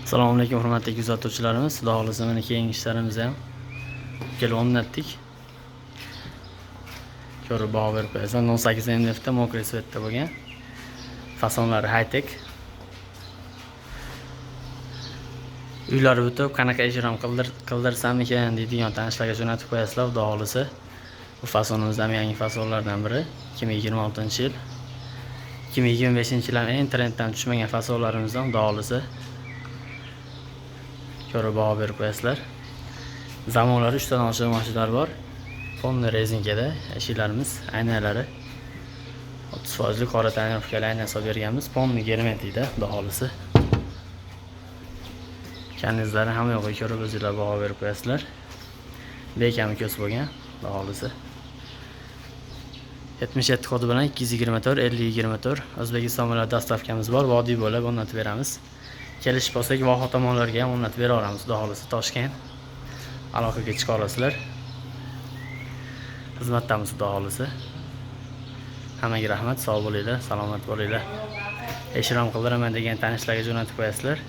Assalomu alaykum hurmatli kuzatuvchilarimiz. Xudo xolasa mana keyingi ishlarimizni ham kelib o'rnatdik. Ko'rib baho berib qo'yasizlar. 18 MDFda mokriy svetda bo'lgan. Fasonlari high-tech. Uylari bitib, qanaqa ijrom qildirsam ekan deydigan tanishlarga jo'natib qo'yasizlar. Xudo xolasa bu fasonimizdan yangi fasonlardan biri 2026-yil. 2025-yil ham eng trenddan tushmagan fasonlarimizdan xudo xolasa ko'rib baho berib qo'yasizlar. Zamonlari 3 tadan oshiq mashinalar bor. Fonni rezinkada eshiklarimiz, aynalari 30% qora tonirovkali ayna hisob berganmiz. Fonni germetikda xudo xolasa. Kanizlari hamma yo'g'i ko'rib o'zingizlar baho berib qo'yasizlar. Bekami ko'z bo'lgan xudo xolasa. 77 kodi bilan 224 5024 O'zbekiston bilan dastavkamiz bor. Vodiy bo'lib o'rnatib beramiz. Kelish bo'lsak, Voha tomonlarga ham o'rnatib bera olamiz. Xudo xolasa Toshkent aloqaga chiqa olasizlar. Xizmatdamiz xudo xolasa. Hammaga rahmat, sog' bo'linglar, salomat bo'linglar. Eshrom qildiraman degan tanishlarga jo'natib qo'yasizlar.